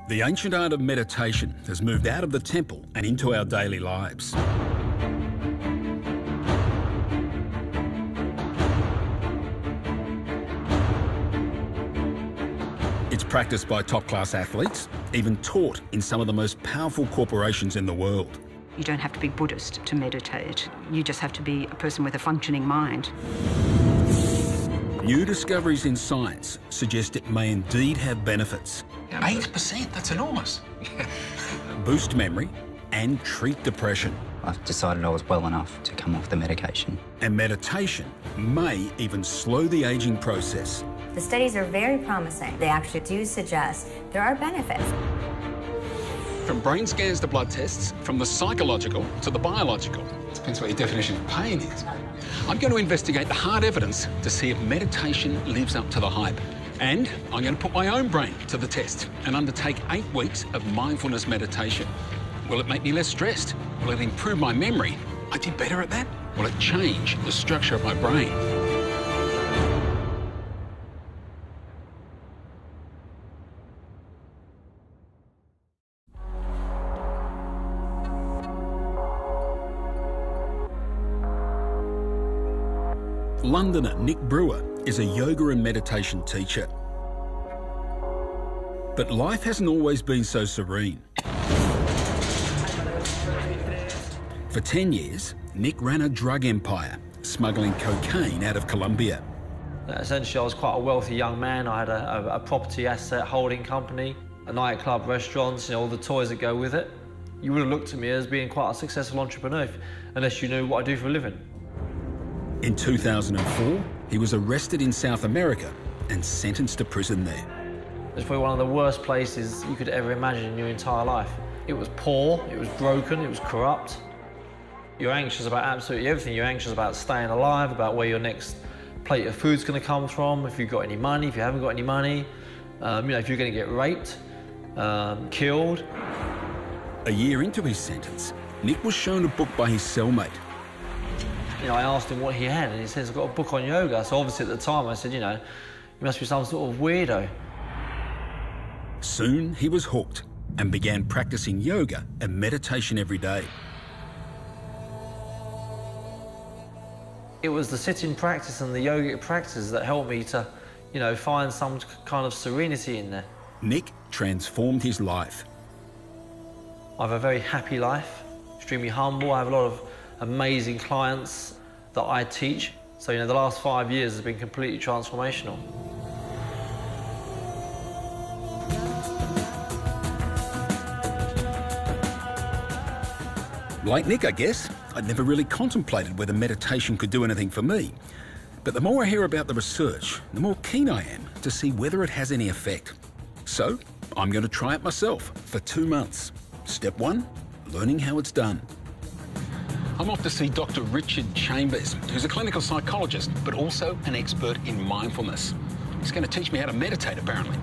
The ancient art of meditation has moved out of the temple and into our daily lives. It's practiced by top-class athletes, even taught in some of the most powerful corporations in the world. You don't have to be Buddhist to meditate. You just have to be a person with a functioning mind. New discoveries in science suggest it may indeed have benefits. 8%, that's enormous. Boost memory and treat depression. I decided I was well enough to come off the medication. And meditation may even slow the aging process. The studies are very promising. They actually do suggest there are benefits. From brain scans to blood tests, from the psychological to the biological. Depends what your definition of pain is. I'm going to investigate the hard evidence to see if meditation lives up to the hype. And I'm going to put my own brain to the test and undertake 8 weeks of mindfulness meditation. Will it make me less stressed? Will it improve my memory? I did better at that. Will it change the structure of my brain? Londoner Nick Brewer is a yoga and meditation teacher. But life hasn't always been so serene. For 10 years, Nick ran a drug empire, smuggling cocaine out of Colombia. Essentially, I was quite a wealthy young man. I had a property asset holding company, a nightclub, restaurants, all the toys that go with it. You would have looked at me as being quite a successful entrepreneur unless you knew what I do for a living. In 2004, he was arrested in South America and sentenced to prison there. It's probably one of the worst places you could ever imagine in your entire life. It was poor, it was broken, it was corrupt. You're anxious about absolutely everything. You're anxious about staying alive, about where your next plate of food's going to come from, if you've got any money, if you haven't got any money, if you're going to get raped, killed. A year into his sentence, Nick was shown a book by his cellmate. I asked him what he had, and he says, I've got a book on yoga. So obviously at the time I said, you must be some sort of weirdo. Soon he was hooked and began practicing yoga and meditation every day. It was the sitting practice and the yogic practice that helped me to, find some kind of serenity in there. Nick transformed his life. I have a very happy life, extremely humble. I have a lot of amazing clients that I teach. So, the last 5 years has been completely transformational. Like Nick, I guess, I'd never really contemplated whether meditation could do anything for me. But the more I hear about the research, the more keen I am to see whether it has any effect. So, I'm going to try it myself for 2 months. Step 1, learning how it's done. I'm off to see Dr. Richard Chambers, who's a clinical psychologist, but also an expert in mindfulness. He's going to teach me how to meditate, apparently.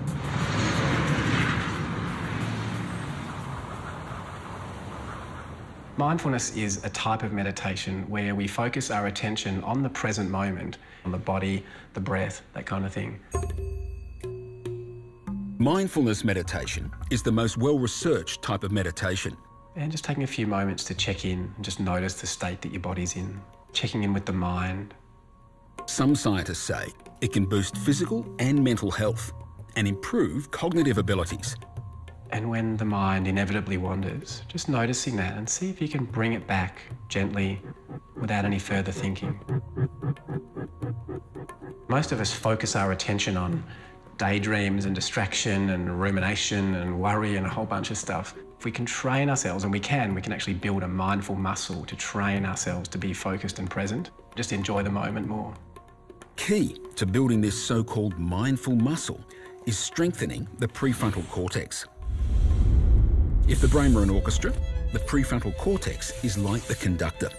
Mindfulness is a type of meditation where we focus our attention on the present moment, on the body, the breath, that kind of thing. Mindfulness meditation is the most well-researched type of meditation. And just taking a few moments to check in and just notice the state that your body's in, checking in with the mind. Some scientists say it can boost physical and mental health and improve cognitive abilities. And when the mind inevitably wanders, just noticing that and see if you can bring it back gently without any further thinking. Most of us focus our attention on daydreams and distraction and rumination and worry and a whole bunch of stuff. If we can train ourselves, and we can actually build a mindful muscle to train ourselves to be focused and present. Just enjoy the moment more. Key to building this so-called mindful muscle is strengthening the prefrontal cortex. If the brain were an orchestra, the prefrontal cortex is like the conductor.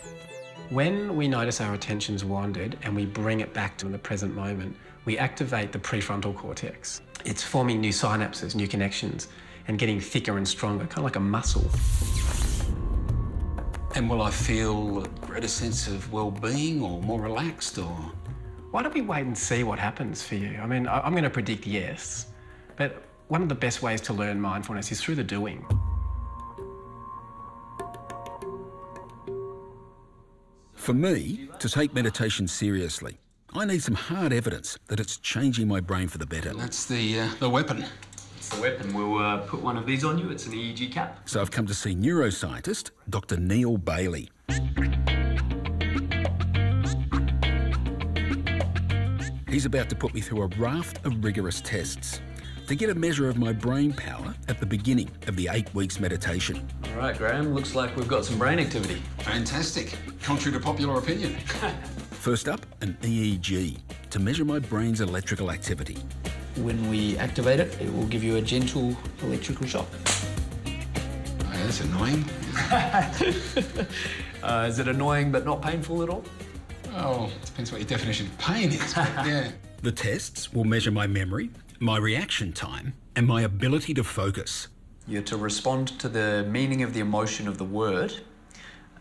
When we notice our attention's wandered and we bring it back to the present moment, we activate the prefrontal cortex. It's forming new synapses, new connections, and getting thicker and stronger, kind of like a muscle. And will I feel a greater sense of well-being or more relaxed, or? Why don't we wait and see what happens for you? I mean, I'm going to predict yes, but One of the best ways to learn mindfulness is through the doing. For me, to take meditation seriously, I need some hard evidence that it's changing my brain for the better. And that's the weapon. It's the weapon. We'll put one of these on you. It's an EEG cap. So I've come to see neuroscientist Dr. Neil Bailey. He's about to put me through a raft of rigorous tests to get a measure of my brain power at the beginning of the 8 weeks meditation. All right, Graham, looks like we've got some brain activity. Fantastic. Contrary to popular opinion. First up, an EEG to measure my brain's electrical activity. When we activate it, it will give you a gentle electrical shock. Oh, yeah, that's annoying. Is it annoying but not painful at all? Oh, depends what your definition of pain is, but yeah. The tests will measure my memory, my reaction time, and my ability to focus. You're to respond to the meaning of the emotion of the word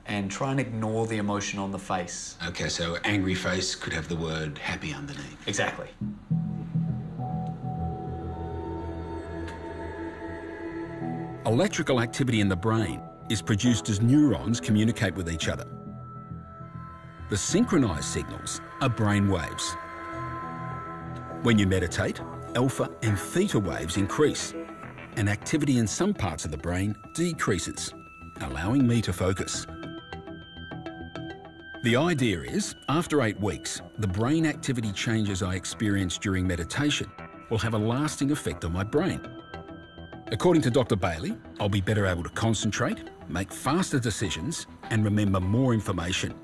and try and ignore the emotion on the face. Okay, so angry face could have the word happy underneath. Exactly. Electrical activity in the brain is produced as neurons communicate with each other. The synchronized signals are brain waves. When you meditate, alpha and theta waves increase, and activity in some parts of the brain decreases, allowing me to focus. The idea is, after 8 weeks, the brain activity changes I experience during meditation will have a lasting effect on my brain. According to Dr. Bailey, I'll be better able to concentrate, make faster decisions, and remember more information.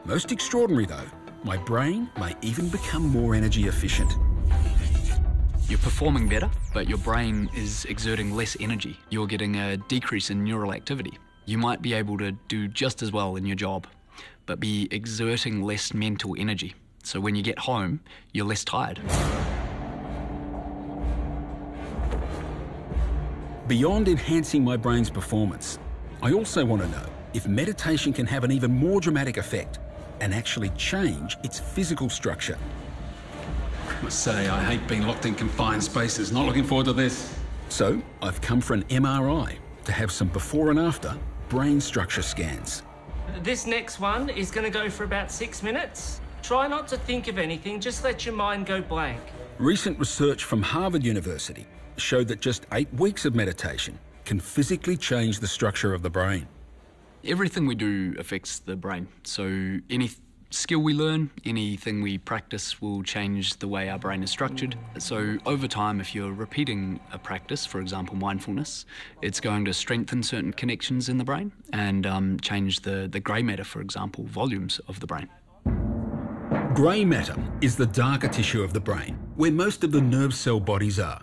Most extraordinary though, my brain may even become more energy efficient. You're performing better, but your brain is exerting less energy. You're getting a decrease in neural activity. You might be able to do just as well in your job, but be exerting less mental energy. So when you get home, you're less tired. Beyond enhancing my brain's performance, I also want to know if meditation can have an even more dramatic effect and actually change its physical structure. I must say, I hate being locked in confined spaces. Not looking forward to this. So I've come for an MRI to have some before and after brain structure scans. This next one is going to go for about 6 minutes. Try not to think of anything, just let your mind go blank. Recent research from Harvard University showed that just 8 weeks of meditation can physically change the structure of the brain. Everything we do affects the brain. So any skill we learn, anything we practice will change the way our brain is structured. So over time, if you're repeating a practice, for example, mindfulness, it's going to strengthen certain connections in the brain and change the grey matter, for example, volumes of the brain. Grey matter is the darker tissue of the brain, where most of the nerve cell bodies are.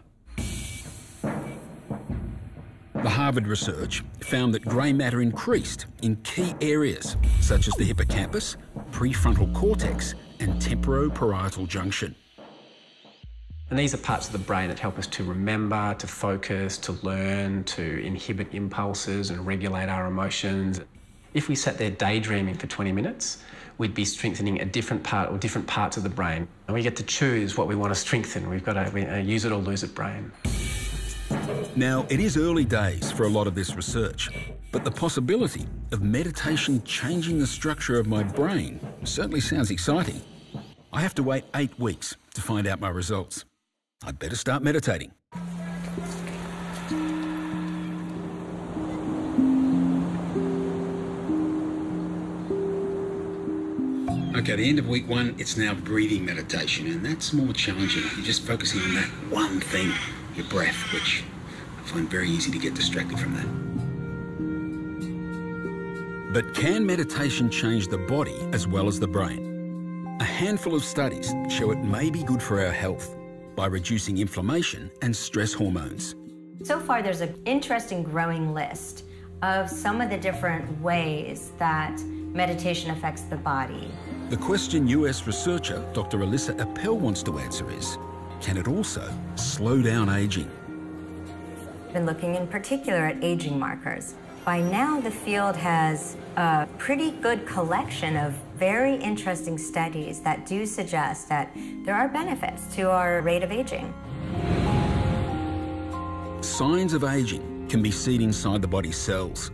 The Harvard research found that grey matter increased in key areas such as the hippocampus, prefrontal cortex, and temporoparietal junction. And these are parts of the brain that help us to remember, to focus, to learn, to inhibit impulses and regulate our emotions. If we sat there daydreaming for 20 minutes, we'd be strengthening a different part or different parts of the brain. And we get to choose what we want to strengthen. We've got a use it or lose it brain. Now, it is early days for a lot of this research, but the possibility of meditation changing the structure of my brain certainly sounds exciting. I have to wait 8 weeks to find out my results. I'd better start meditating. Okay, the end of week 1, it's now breathing meditation, and that's more challenging. You're just focusing on that one thing, your breath, which I find very easy to get distracted from that. But can meditation change the body as well as the brain? A handful of studies show it may be good for our health by reducing inflammation and stress hormones. So far, there's an interesting growing list of some of the different ways that meditation affects the body. The question US researcher Dr. Alyssa Appel wants to answer is, can it also slow down aging? Been looking in particular at aging markers. By now, the field has a pretty good collection of very interesting studies that do suggest that there are benefits to our rate of aging. signs of aging can be seen inside the body's cells,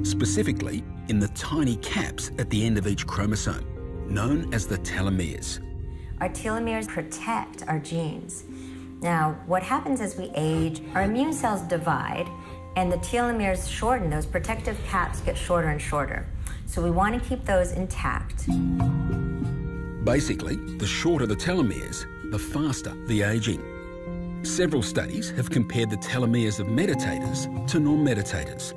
specifically in the tiny caps at the end of each chromosome, known as the telomeres. Our telomeres protect our genes. Now, what happens as we age, our immune cells divide and the telomeres shorten. Those protective caps get shorter and shorter. So we want to keep those intact. Basically, the shorter the telomeres, the faster the aging. Several studies have compared the telomeres of meditators to non-meditators.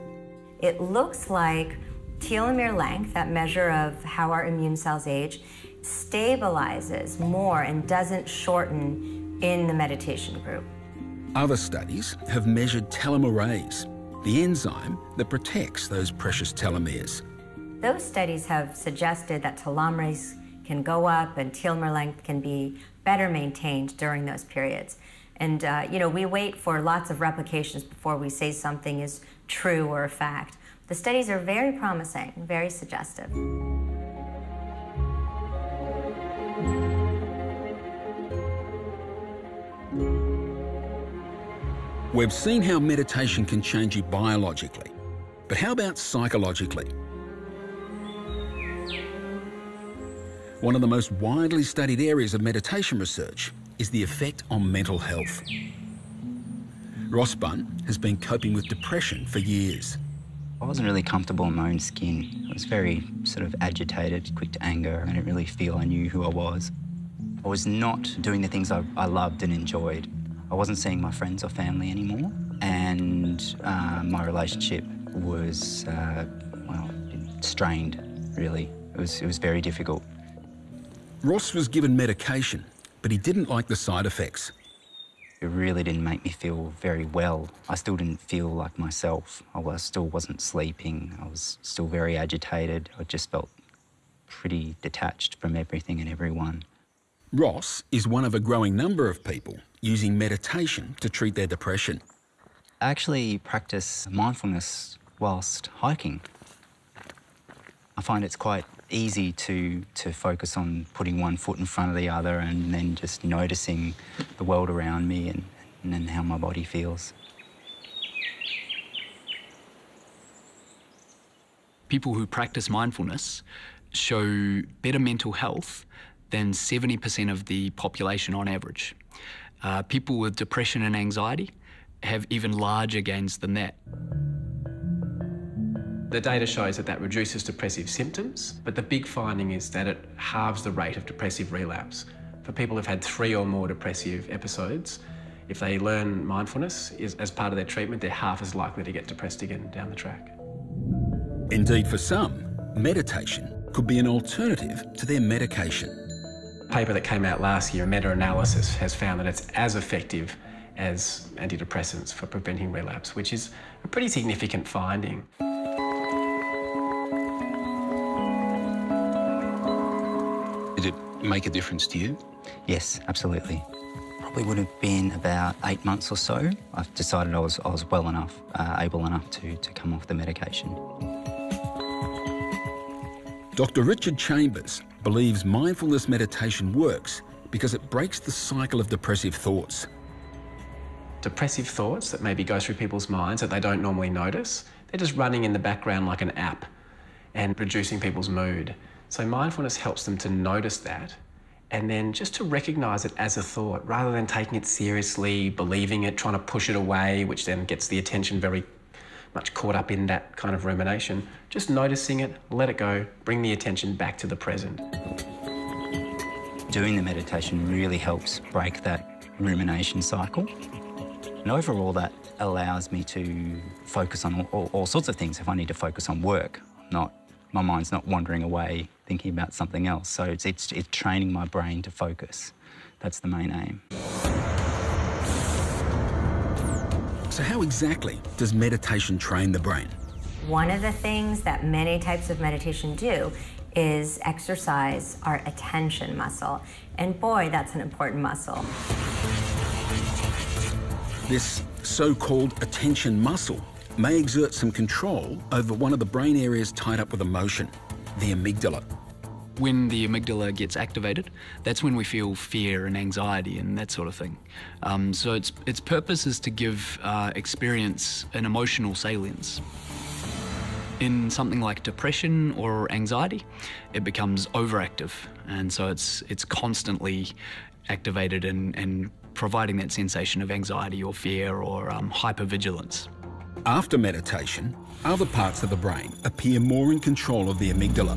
It looks like telomere length, that measure of how our immune cells age, stabilizes more and doesn't shorten in the meditation group. Other studies have measured telomerase, the enzyme that protects those precious telomeres. Those studies have suggested that telomerase can go up and telomere length can be better maintained during those periods. And, we wait for lots of replications before we say something is true or a fact. The studies are very promising, very suggestive. We've seen how meditation can change you biologically, but how about psychologically? One of the most widely studied areas of meditation research is the effect on mental health. Ross Bunn has been coping with depression for years. I wasn't really comfortable in my own skin. I was very sort of agitated, quick to anger. I didn't really feel I knew who I was. I was not doing the things I loved and enjoyed. I wasn't seeing my friends or family anymore, and my relationship was, strained, really. It was very difficult. Ross was given medication, but he didn't like the side effects. It really didn't make me feel very well. I still didn't feel like myself. I still wasn't sleeping. I was still very agitated. I just felt pretty detached from everything and everyone. Ross is one of a growing number of people using meditation to treat their depression. I actually practice mindfulness whilst hiking. I find it's quite easy to focus on putting one foot in front of the other and then just noticing the world around me and how my body feels. People who practice mindfulness show better mental health than 70% of the population on average. People with depression and anxiety have even larger gains than that. The data shows that reduces depressive symptoms, but the big finding is that it halves the rate of depressive relapse. For people who've had 3 or more depressive episodes, if they learn mindfulness as part of their treatment, they're half as likely to get depressed again down the track. Indeed, for some, meditation could be an alternative to their medication. A paper that came out last year, a meta-analysis, has found that it's as effective as antidepressants for preventing relapse, which is a pretty significant finding. Did it make a difference to you? Yes, absolutely. Probably would have been about 8 months or so. I've decided I was well enough, able enough to come off the medication. Dr. Richard Chambers believes mindfulness meditation works because it breaks the cycle of depressive thoughts. Depressive thoughts that maybe go through people's minds that they don't normally notice, they're just running in the background like an app and reducing people's mood. So mindfulness helps them to notice that and then just to recognise it as a thought rather than taking it seriously, believing it, trying to push it away, which then gets the attention very much caught up in that kind of rumination. Just noticing it, let it go, bring the attention back to the present. Doing the meditation really helps break that rumination cycle. And overall, that allows me to focus on all sorts of things. If I need to focus on work, my mind's not wandering away thinking about something else. So it's training my brain to focus. That's the main aim. So how exactly does meditation train the brain? One of the things that many types of meditation do is exercise our attention muscle. And boy, that's an important muscle. This so-called attention muscle may exert some control over one of the brain areas tied up with emotion, the amygdala. When the amygdala gets activated, that's when we feel fear and anxiety and that sort of thing. So its purpose is to give experience an emotional salience. In something like depression or anxiety, it becomes overactive, and so it's constantly activated and providing that sensation of anxiety or fear or hypervigilance. After meditation, other parts of the brain appear more in control of the amygdala.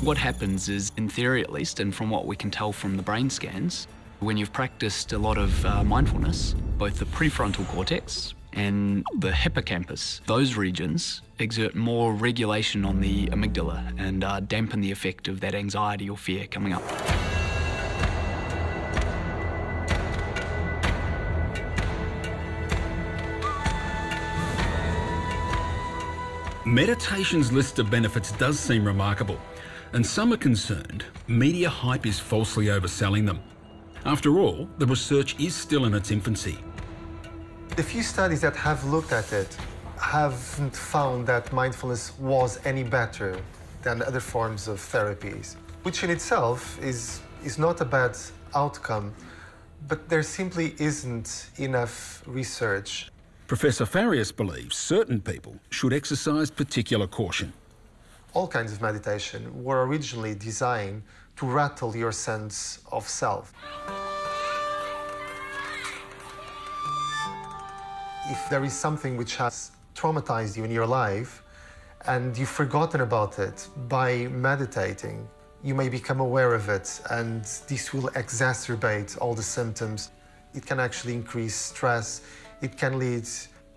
What happens is, in theory at least, and from what we can tell from the brain scans, when you've practiced a lot of mindfulness, both the prefrontal cortex and the hippocampus, those regions exert more regulation on the amygdala and dampen the effect of that anxiety or fear coming up. Meditation's list of benefits does seem remarkable, and some are concerned media hype is falsely overselling them. After all, the research is still in its infancy. The few studies that have looked at it haven't found that mindfulness was any better than other forms of therapies, which in itself is not a bad outcome, but there simply isn't enough research. Professor Farias believes certain people should exercise particular caution. All kinds of meditation were originally designed to rattle your sense of self. If there is something which has traumatized you in your life and you've forgotten about it, by meditating, you may become aware of it, and this will exacerbate all the symptoms. It can actually increase stress. It can lead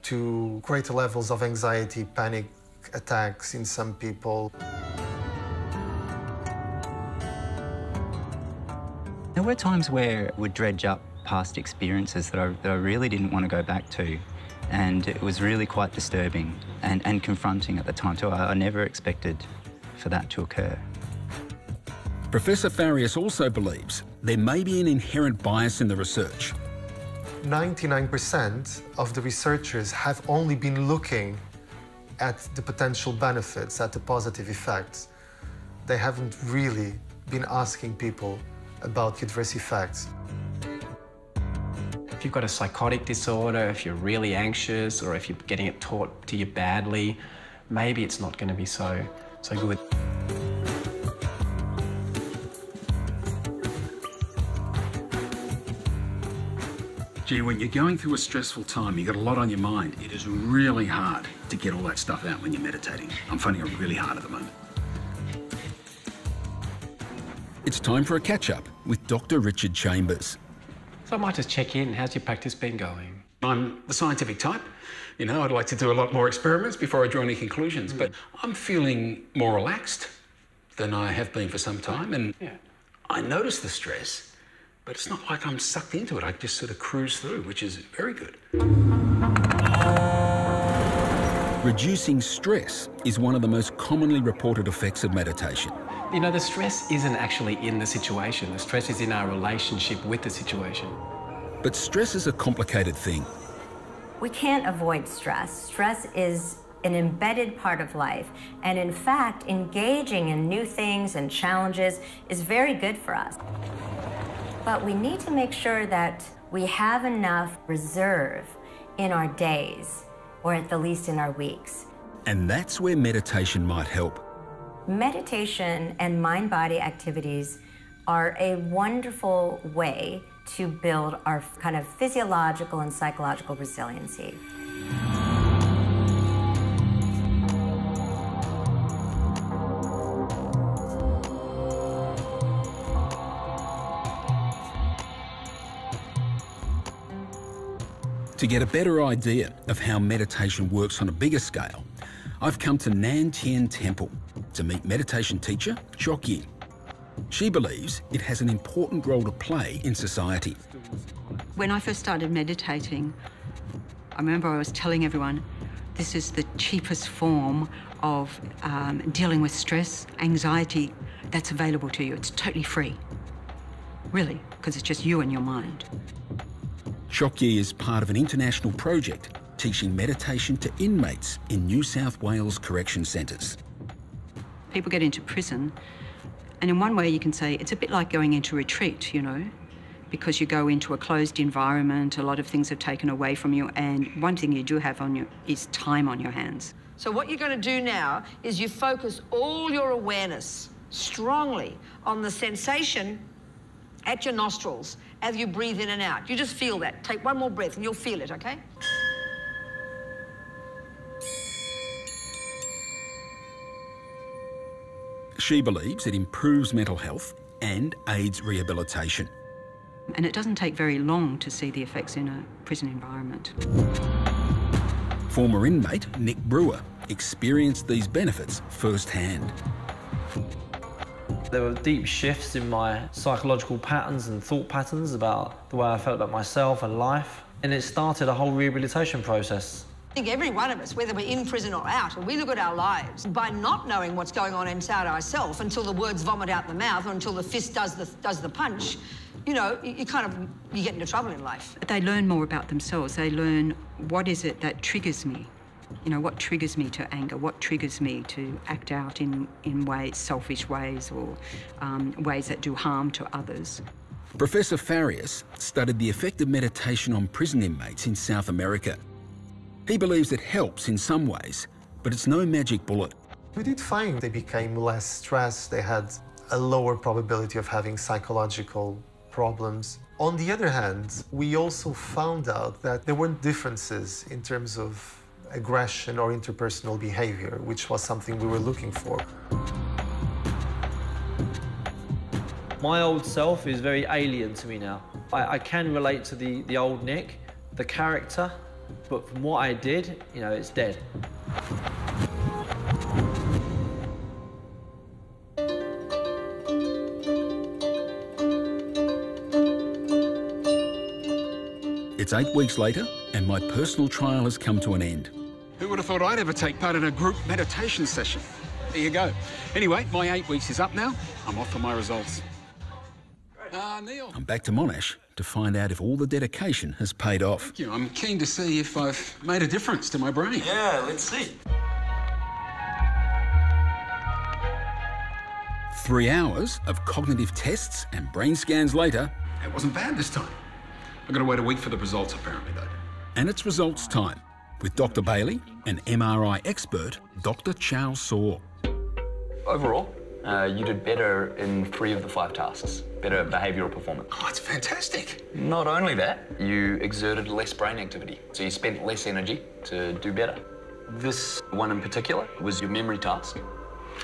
to greater levels of anxiety, panic attacks in some people. There were times where I would dredge up past experiences that I really didn't want to go back to, and it was really quite disturbing and confronting at the time too. I never expected for that to occur. Professor Farias also believes there may be an inherent bias in the research. 99% of the researchers have only been looking at the potential benefits, at the positive effects. They haven't really been asking people about the adverse effects. If you've got a psychotic disorder, if you're really anxious, or if you're getting it taught to you badly, maybe it's not going to be so good. Gee, when you're going through a stressful time, you've got a lot on your mind. It is really hard to get all that stuff out when you're meditating. I'm finding it really hard at the moment. It's time for a catch-up with Dr. Richard Chambers. So I might just check in. How's your practice been going? I'm the scientific type. You know, I'd like to do a lot more experiments before I draw any conclusions, but I'm feeling more relaxed than I have been for some time, and I notice the stress, but it's not like I'm sucked into it. I just sort of cruise through, which is very good. Reducing stress is one of the most commonly reported effects of meditation. You know, the stress isn't actually in the situation. The stress is in our relationship with the situation. But stress is a complicated thing. We can't avoid stress. Stress is an embedded part of life. And in fact, engaging in new things and challenges is very good for us. But we need to make sure that we have enough reserve in our days, or at the least in our weeks. And that's where meditation might help. Meditation and mind-body activities are a wonderful way to build our kind of physiological and psychological resiliency. To get a better idea of how meditation works on a bigger scale, I've come to Nan Tien Temple to meet meditation teacher Chok Yi. She believes it has an important role to play in society. When I first started meditating, I remember I was telling everyone, this is the cheapest form of dealing with stress, anxiety that's available to you. It's totally free. Really, because it's just you and your mind. Chok Yi is part of an international project teaching meditation to inmates in New South Wales correction centres. People get into prison And in one way you can say it's a bit like going into retreat, you know, because you go into a closed environment, a lot of things are taken away from you, and one thing you do have on you is time on your hands. So what you're going to do now is you focus all your awareness strongly on the sensation at your nostrils as you breathe in and out. You just feel that. Take one more breath and you'll feel it, okay? She believes it improves mental health and aids rehabilitation. And it doesn't take very long to see the effects in a prison environment. Former inmate Nick Brewer experienced these benefits firsthand. There were deep shifts in my psychological patterns and thought patterns about the way I felt about myself and life. And it started a whole rehabilitation process. I think every one of us, whether we're in prison or out, when we look at our lives, by not knowing what's going on inside ourselves until the words vomit out the mouth or until the fist does the punch, you know, you get into trouble in life. They learn more about themselves. They learn what is it that triggers me. You know, what triggers me to anger? What triggers me to act out in ways, selfish ways or ways that do harm to others? Professor Farias studied the effect of meditation on prison inmates in South America. He believes it helps in some ways, but it's no magic bullet. We did find they became less stressed. They had a lower probability of having psychological problems. On the other hand, we also found out that there weren't differences in terms of aggression or interpersonal behavior, which was something we were looking for. My old self is very alien to me now. I can relate to the old Nick, the character, but from what I did, you know, it's dead. It's 8 weeks later, and my personal trial has come to an end. Who would have thought I'd ever take part in a group meditation session? There you go. Anyway, my 8 weeks is up now. I'm off for my results. Neil. I'm back to Monash to find out if all the dedication has paid off. Thank you. I'm keen to see if I've made a difference to my brain. Yeah, let's see. 3 hours of cognitive tests and brain scans later, It wasn't bad this time. I've got to wait a week for the results, apparently, though. and it's results time with Dr. Bailey and MRI expert Dr. Chow Saw. Overall, you did better in 3 of the 5 tasks. Better behavioural performance. Oh, it's fantastic. Not only that, you exerted less brain activity, so you spent less energy to do better. This one in particular was your memory task.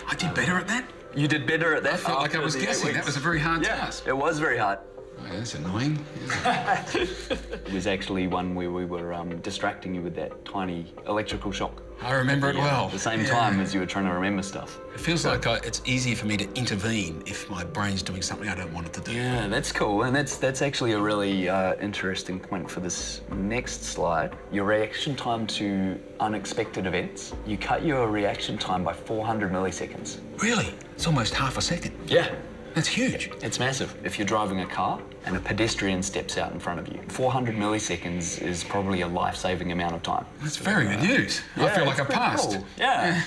I did better at that? You did better at that. I felt like I was guessing. That was a very hard task. It was very hard. Oh, yeah, that's annoying. It was actually one where we were distracting you with that tiny electrical shock. I remember it well. At the same time as you were trying to remember stuff. It feels like it's easier for me to intervene if my brain's doing something I don't want it to do. Yeah, that's cool, and that's actually a really interesting point for this next slide. Your reaction time to unexpected events. You cut your reaction time by 400 milliseconds. Really? It's almost half a second. Yeah. That's huge. It's massive. If you're driving a car and a pedestrian steps out in front of you, 400 milliseconds is probably a life-saving amount of time. That's very good news. I feel like I passed. Cool. Yeah.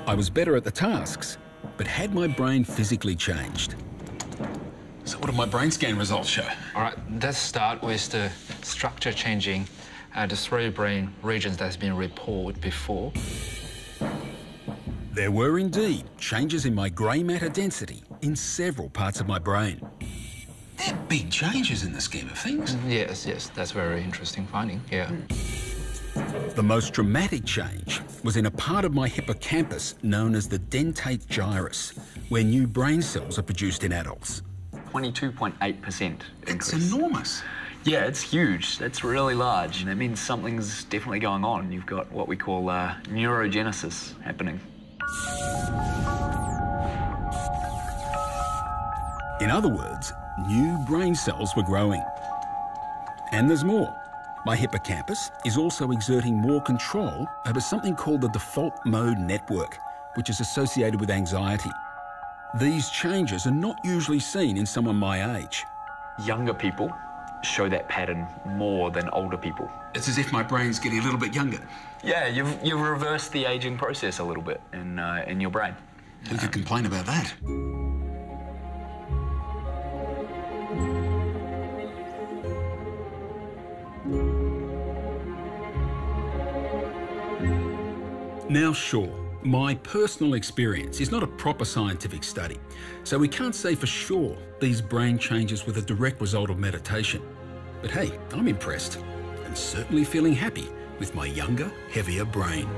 I was better at the tasks, but had my brain physically changed? So what did my brain scan results show? All right, let's start with the structure changing at the 3 brain regions that's been reported before. There were indeed changes in my grey matter density in several parts of my brain. They're big changes in the scheme of things. Yes, that's very interesting finding, yeah. The most dramatic change was in a part of my hippocampus known as the dentate gyrus, where new brain cells are produced in adults. 22.8%. It's enormous. Yeah, it's huge. That's really large. That means something's definitely going on. You've got what we call neurogenesis happening. In other words, new brain cells were growing. And there's more. My hippocampus is also exerting more control over something called the default mode network, which is associated with anxiety. These changes are not usually seen in someone my age. Younger people show that pattern more than older people. It's as if my brain's getting a little bit younger. Yeah, you've reversed the aging process a little bit in your brain. Who could complain about that? Now, sure, my personal experience is not a proper scientific study, so we can't say for sure these brain changes were the direct result of meditation. But hey, I'm impressed and certainly feeling happy with my younger, heavier brain.